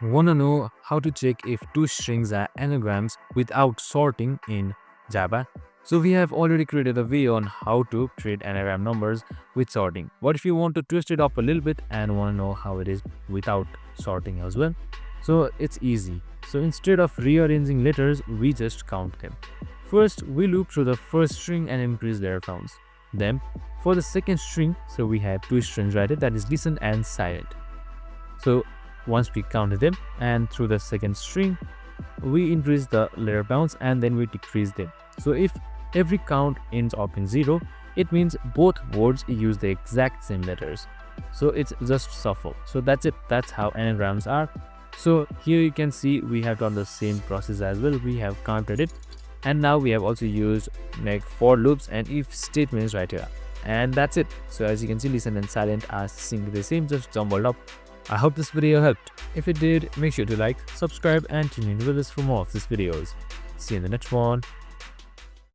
Want to know how to check if two strings are anagrams without sorting in Java? So we have already created a video on how to create anagram numbers with sorting. What if you want to twist it up a little bit and want to know how it is without sorting as well? So it's easy. So instead of rearranging letters, we just count them. First, we loop through the first string and increase their counts. Then, for the second string, so we have two strings right here, that is listen and silent. So once we counted them and through the second string, we increase the letter bounds and then we decrease them. So if every count ends up in 0, it means both words use the exact same letters. So it's just shuffle. So that's it. That's how anagrams are. So here you can see we have done the same process as well. We have counted it, and now we have also used like for loops and if statements right here. And that's it. So as you can see, listen and silent are synced the same, just jumbled up. I hope this video helped. If it did, make sure to like, subscribe and tune in with us for more of these videos. See you in the next one.